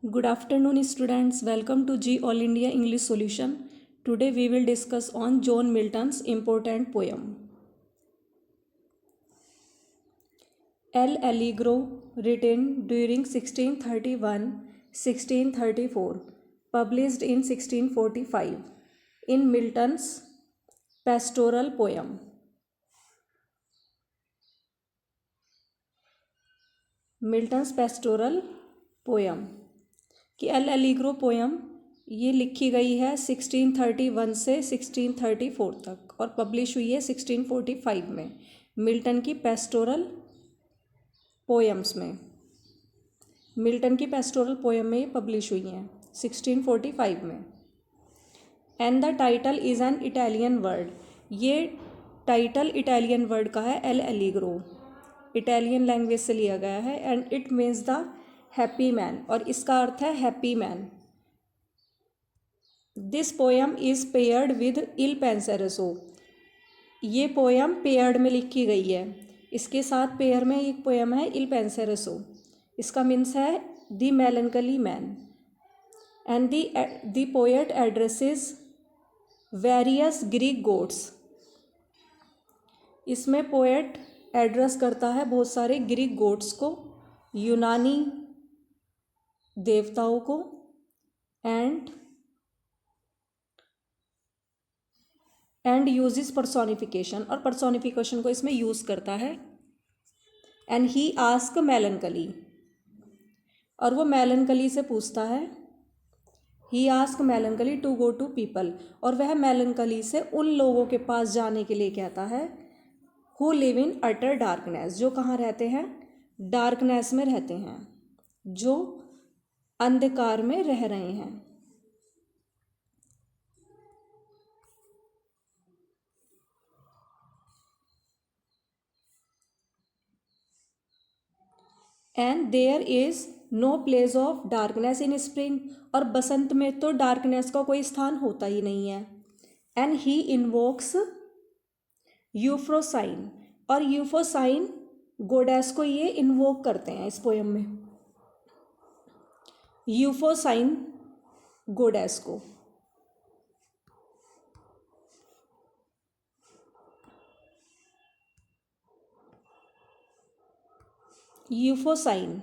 Good afternoon, students. Welcome to G All India English Solution. Today we will discuss on John Milton's important poem. El Allegro, written during 1631-1634, published in 1645, in Milton's pastoral poem. Milton's pastoral poem कि L Allegro poem ये लिखी गई है 1631 से 1634 तक और publish हुई है 1645 में मिल्टन की पेस्टोरल पोयम्स में। मिल्टन की पेस्टोरल पोयम में ये पब्लिश हुई हैं 1645 में। And the title is an Italian word, ये टाइटल इटालियन वर्ड का है, एल एलिग्रो इटालियन लैंग्वेज से लिया गया है। And it means the happy man, और इसका अर्थ है happy man. This poem is paired with Il Penseroso, ये पोयम पेयर्ड में लिखी गई है, इसके साथ पेयर में एक पोयम है इल पेंसेरेसो, इसका मीन्स है the मेलनकली man. And the poet addresses various Greek gods, इसमें पोएट एड्रेस करता है बहुत सारे ग्रीक गॉड्स को, यूनानी देवताओं को, एंड यूजेस पर्सोनिफिकेशन, और पर्सोनिफिकेशन को इसमें यूज़ करता है। एंड ही आस्क मेलनकली, और वो मेलनकली से पूछता है, he ask melancholy to go to people, और वह मेलनकली से उन लोगों के पास जाने के लिए कहता है who live in utter darkness, जो कहाँ रहते हैं, डार्कनेस में रहते हैं, जो अंधकार में रह रहे हैं। And there is no place of darkness in spring, और बसंत में तो डार्कनेस का कोई स्थान होता ही नहीं है। एंड ही इन्वोक्स यूफ्रोसाइन, और यूफ्रोसाइन गोडेस को ये इन्वोक करते हैं इस पोयम में, यूफ्रोसाइन गोडेस को। यूफोसाइन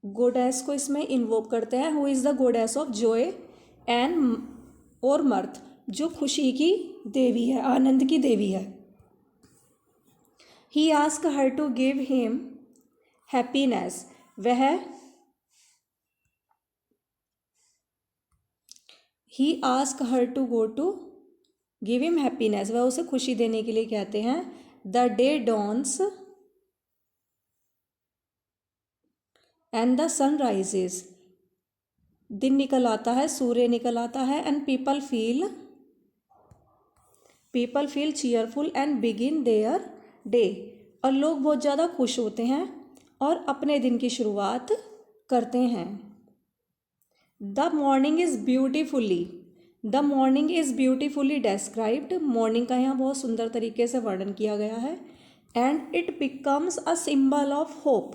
गोडेस को इसमें इन्वोक करते हैं, who is the गोडेस of Joy and और मर्थ, जो खुशी की देवी है, आनंद की देवी है। He ask her to give him happiness, वह he ask her to go to give him happiness, वह उसे खुशी देने के लिए कहते हैं। The day dawns and the sun rises, दिन निकल आता है, सूर्य निकल आता है। And people feel cheerful and begin their day, और लोग बहुत ज़्यादा खुश होते हैं और अपने दिन की शुरुआत करते हैं। The morning is beautifully described, morning का यहाँ बहुत सुंदर तरीके से वर्णन किया गया है। And it becomes a symbol of hope,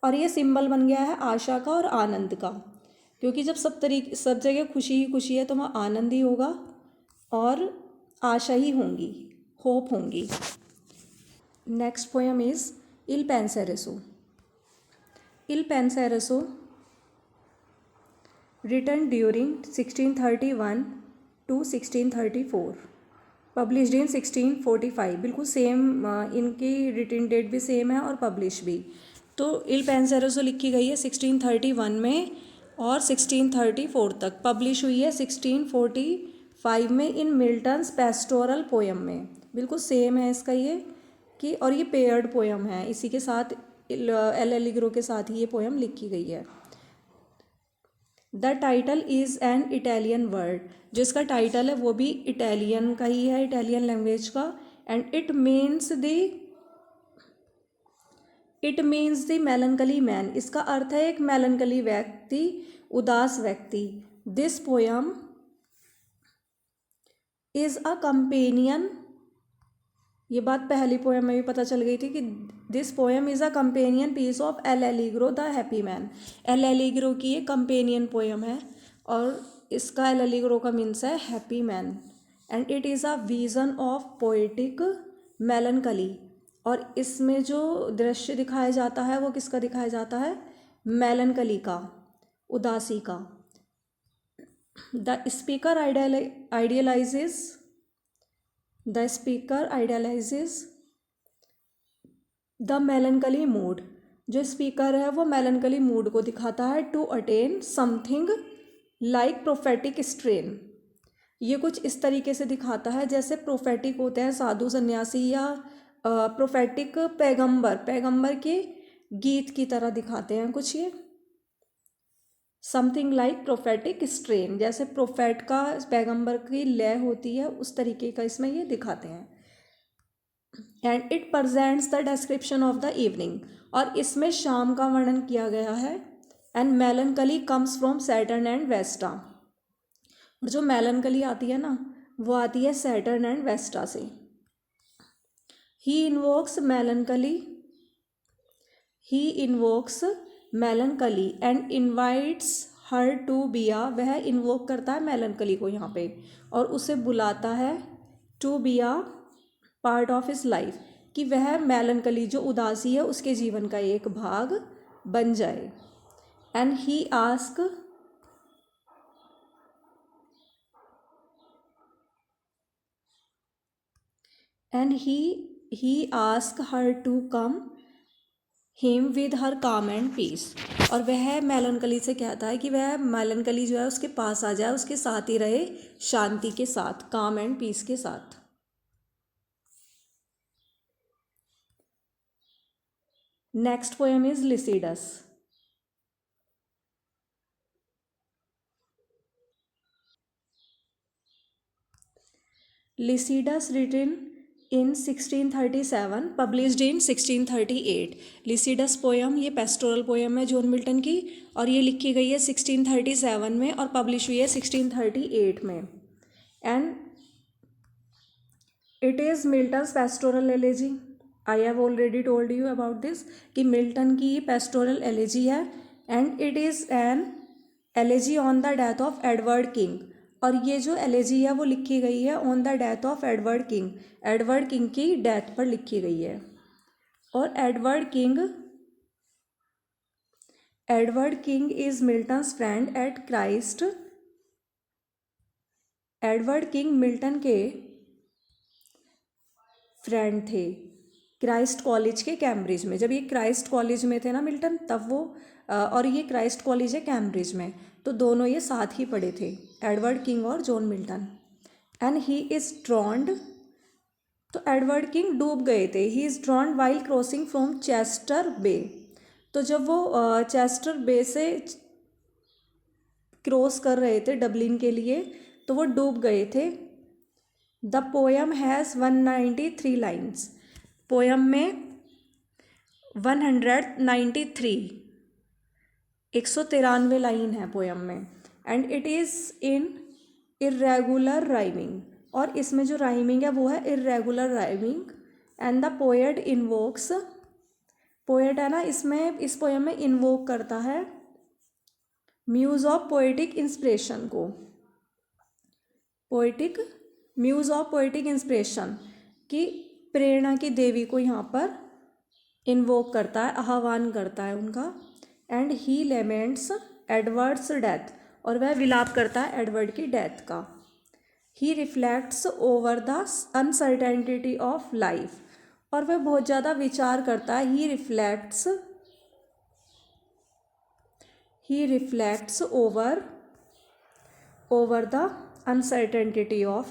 और ये सिंबल बन गया है आशा का और आनंद का, क्योंकि जब सब जगह खुशी ही खुशी है तो वहाँ आनंद ही होगा और आशा ही होंगी, होप होंगी। Next poem is Il Penseroso, written during 1631 to 1634, published in 1645, बिल्कुल सेम इनकी रिटन डेट भी सेम है और पब्लिश भी। तो इल पेंसेरेसो लिखी गई है 1631 में और 1634 तक, पब्लिश हुई है 1645 में इन मिल्टन्स पेस्टोरल पोयम में, बिल्कुल सेम है इसका ये कि, और ये पेयर्ड पोयम है, इसी के साथ एल एलिग्रो के साथ ही ये पोयम लिखी गई है। The title is an Italian word, जो इसका टाइटल है वो भी इटालियन का ही है, इटालियन लैंग्वेज का। And it means the मेलनकली man, इसका अर्थ है एक मेलनकली व्यक्ति, उदास व्यक्ति। This poem is a companion, ये बात पहली पोयम में भी पता चल गई थी कि this poem is a companion piece of L'Allegro the happy man. L'Allegro की ये कंपेनियन पोएम है और इसका एल एलिग्रो का मीन्स है happy man. And it is a vision of poetic melancholy. और इसमें जो दृश्य दिखाया जाता है वो किसका दिखाया जाता है? मेलनकली का, उदासी का। The speaker idealizes the melancholy mood. जो स्पीकर है वो मेलनकली मूड को दिखाता है। To attain something like prophetic strain. ये कुछ इस तरीके से दिखाता है जैसे प्रोफेटिक होते हैं साधु सन्यासी या प्रोफेटिक पैगंबर के गीत की तरह दिखाते हैं कुछ ये। समथिंग लाइक प्रोफेटिक स्ट्रेन, जैसे प्रोफेट का, पैगंबर की लय होती है उस तरीके का इसमें ये दिखाते हैं। And it presents the description of the evening. और इसमें शाम का वर्णन किया गया है। And melancholy comes from Saturn and Vesta. और जो मेलनकली आती है ना वो आती है सैटर्न एंड वेस्टा से। He invokes melancholy and invites her to बिया। वह इन्वोक करता है मेलनकली को यहाँ पे और उसे बुलाता है टू बिया पार्ट ऑफ हिज लाइफ, कि वह मेलनकली जो उदासी है उसके जीवन का एक भाग बन जाए। And he ask her to come him with her calm and piece. और वह मेलनकली से कहता है कि वह मेलनकली जो है उसके पास आ जाए, उसके साथ ही रहे, शांति के साथ, काम एंड पीस के साथ। Next poem is Lycidas. Lycidas written in 1637, published in 1638। Lycidas poem ये पेस्टोरल पोएम है जॉन मिल्टन की और ये लिखी गई है 1637 में और पब्लिश हुई है 1638 में। And it is Milton's pastoral elegy. I have already told you about this कि मिल्टन की ये पेस्टोरल एलेजी है। And it is an elegy on the death of Edward King. और ये जो एलेजी है वो लिखी गई है on the death of Edward king. Edward king की डेथ पर लिखी गई है। और Edward king is Milton's friend at Christ. Edward king Milton के फ्रेंड थे क्राइस्ट कॉलेज के कैम्ब्रिज में। जब ये क्राइस्ट कॉलेज में थे ना मिल्टन तब वो और ये क्राइस्ट कॉलेज है कैम्ब्रिज में, तो दोनों ये साथ ही पढ़े थे, एडवर्ड किंग और John Milton. And he is drowned, तो एडवर्ड किंग डूब गए थे। He is drowned while crossing from Chester Bay. तो जब वो चेस्टर बे से क्रॉस कर रहे थे डबलिन के लिए तो वो डूब गए थे। The poem has 193 lines. Poem में 193 लाइन है पोएम में। And it is in irregular rhyming, और इसमें जो राइमिंग है वो है irregular rhyming. And the poet invokes, poet है ना इसमें, इस पोएम में इन्वोक करता है म्यूज ऑफ पोएटिक इंस्पिरेशन को। म्यूज ऑफ पोएटिक इंस्पिरेशन की प्रेरणा की देवी को यहाँ पर इन्वोक करता है, आह्वान करता है उनका। And he laments Edward's death, और वह विलाप करता है एडवर्ड की डेथ का। He reflects over the uncertainty of life, और वह बहुत ज़्यादा विचार करता है। He reflects over the uncertainty of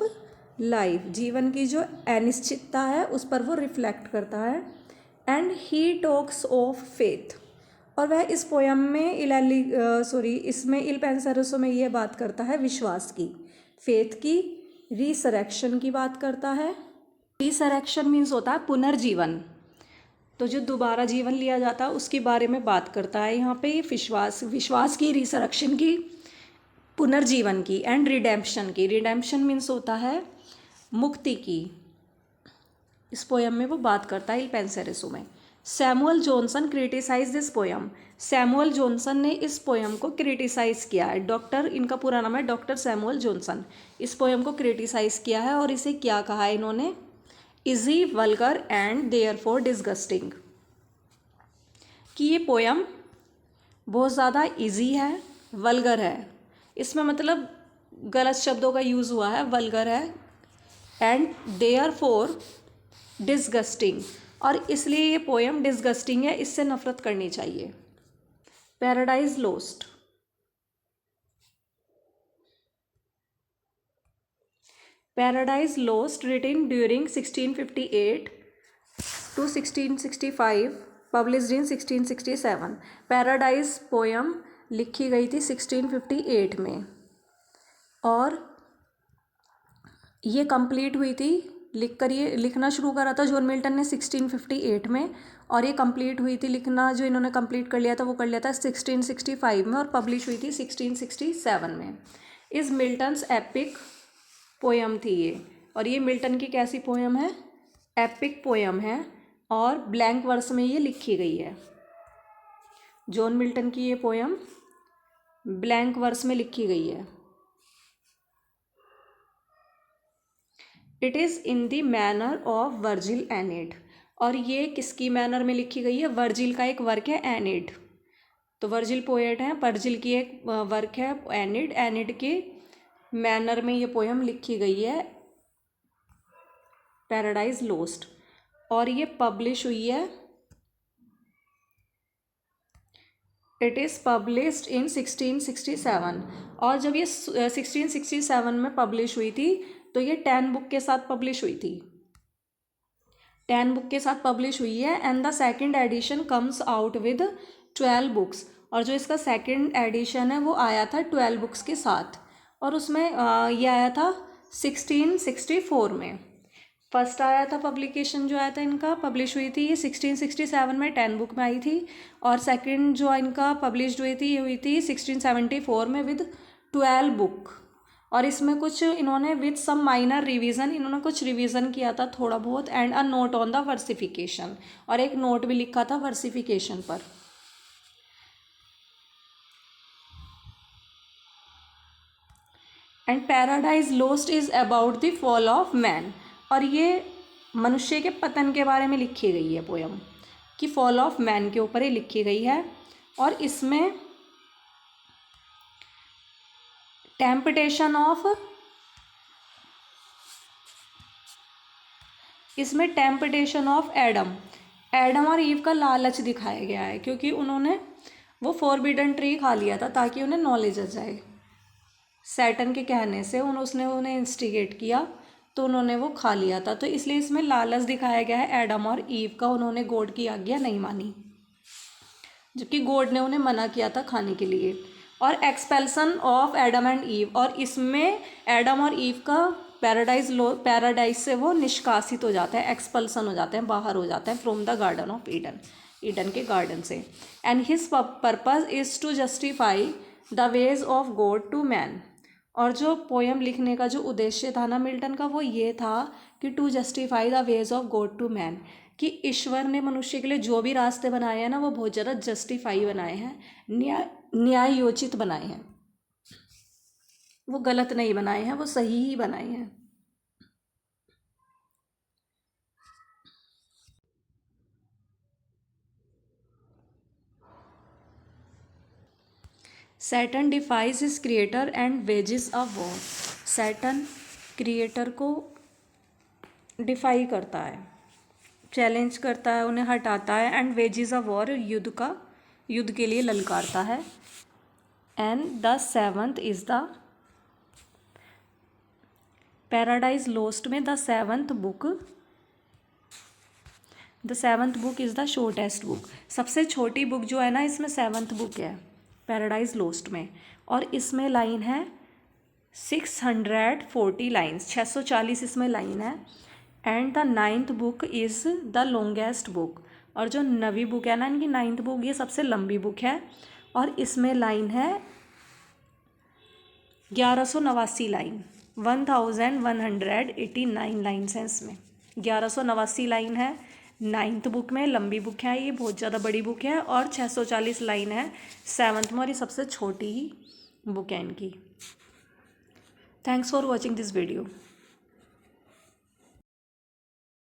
life, जीवन की जो अनिश्चितता है उस पर वो रिफ्लेक्ट करता है। And he talks of faith, और वह इस पोयम में इसमें इल पेंसरोसो में ये बात करता है विश्वास की, फेथ की, रिसरेक्शन की बात करता है। रिसरेक्शन मीन्स होता है पुनर्जीवन, तो जो दोबारा जीवन लिया जाता है उसके बारे में बात करता है यहाँ पे। विश्वास की, रिसरेक्शन की, पुनर्जीवन की, एंड रिडेम्पशन की। रिडेम्पशन मीन्स होता है मुक्ति की। इस पोयम में वो बात करता है इल पेंसरोसो में। Samuel Johnson criticise this poem. Samuel Johnson ने इस पोयम को क्रिटिसाइज किया है। डॉक्टर, इनका पूरा नाम है डॉक्टर सैमुअल जॉनसन। इस पोयम को क्रिटिसाइज किया है और इसे क्या कहा है इन्होंने? Easy, vulgar and therefore disgusting. कि ये पोयम बहुत ज़्यादा इजी है, वल्गर है, इसमें मतलब गलत शब्दों का यूज़ हुआ है, वल्गर है, एंड देयरफॉर डिसगस्टिंग, और इसलिए ये पोयम डिसगस्टिंग है, इससे नफरत करनी चाहिए। Paradise Lost. Paradise Lost written during 1658 to 1665, published in 1667। Paradise poem लिखी गई थी 1658 में और ये कंप्लीट हुई थी, ये लिखना शुरू करा था जॉन मिल्टन ने 1658 में, और ये कंप्लीट हुई थी लिखना, जो इन्होंने कंप्लीट कर लिया था वो कर लिया था 1665 में, और पब्लिश हुई थी 1667 में। इस मिल्टन्स एपिक पोयम थी ये, और ये मिल्टन की कैसी पोयम है? एपिक पोयम है, और ब्लैंक वर्स में ये लिखी गई है। जॉन मिल्टन की ये पोयम ब्लैंक वर्स में लिखी गई है। It is in the manner of Virgil Enid, और ये किसकी मैनर में लिखी गई है? वर्जिल का एक वर्क है एनिड। तो वर्जिल पोएट हैं, वर्जिल की एक वर्क है एनिड, एनिड के मैनर में ये पोयम लिखी गई है पैराडाइज लोस्ट, और ये पब्लिश हुई है, इट इज़ पब्लिश्ड इन 1667। और जब ये 1667 में पब्लिश हुई थी तो ये 10 बुक के साथ पब्लिश हुई थी, 10 बुक के साथ पब्लिश हुई है। And the second edition comes out with 12 books, और जो इसका सेकेंड एडिशन है वो आया था 12 बुक्स के साथ, और उसमें ये आया था 1664 में। फर्स्ट आया था पब्लिकेशन जो आया था इनका, पब्लिश हुई थी ये 1667 में 10 बुक में आई थी, और सेकंड जो इनका पब्लिश हुई थी ये हुई थी 1674 में विद 12 बुक। और इसमें कुछ इन्होंने विद सम माइनर रिवीजन, इन्होंने कुछ रिवीजन किया था थोड़ा बहुत, and a note on the versification, और एक नोट भी लिखा था वर्सिफिकेशन पर। And Paradise Lost is about the fall of man, और ये मनुष्य के पतन के बारे में लिखी गई है पोयम, कि फॉल ऑफ मैन के ऊपर ही लिखी गई है। और इसमें टेम्पटेशन ऑफ एडम और ईव का लालच दिखाया गया है, क्योंकि उन्होंने वो फॉरबिडन ट्री खा लिया था ताकि उन्हें नॉलेज आ जाए। सैटन के कहने से उसने उन्हें इंस्टिगेट किया तो उन्होंने वो खा लिया था, तो इसलिए इसमें लालच दिखाया गया है एडम और ईव का। उन्होंने गॉड की आज्ञा नहीं मानी, जबकि गॉड ने उन्हें मना किया था खाने के लिए। और expulsion of Adam and ewe, और इसमें एडम और ईव का पैराडाइज से वो निष्कासित हो जाते हैं, एक्सपल्सन हो जाते हैं, बाहर हो जाते हैं from the garden of Eden, Eden के गार्डन से। And his purpose is to justify the ways of God to man, और जो पोयम लिखने का जो उद्देश्य था ना मिल्टन का, वो ये था कि to justify the ways of God to man, कि ईश्वर ने मनुष्य के लिए जो भी रास्ते बनाए हैं ना वो बहुत ज़्यादा जस्टिफाई बनाए हैं, न्यायोचित बनाए हैं, वो गलत नहीं बनाए हैं, वो सही ही बनाए हैं। Saturn defies his creator and wages a war, Saturn creator को डिफाई करता है, चैलेंज करता है, उन्हें हटाता है, एंड वेजेस अ वॉर, युद्ध के लिए ललकारता है। And the seventh is the Paradise Lost में the seventh book is the shortest book, सबसे छोटी बुक जो है ना इसमें सेवंथ बुक है पैराडाइज लोस्ट में, और इसमें लाइन है 640 लाइन्स, 640 इसमें लाइन है। And the 9th book is the longest book, और जो 9वीं बुक है ना इनकी 9th बुक, ये सबसे लंबी बुक है, और इसमें लाइन है 1189 लाइन, 1189 लाइन्स हैं इसमें, 1189 लाइन है। 9th बुक में, लंबी बुक है ये, बहुत ज़्यादा बड़ी बुक है और 640 लाइन है 7th में, और ये सबसे छोटी ही बुक है इनकी। Thanks for watching this video.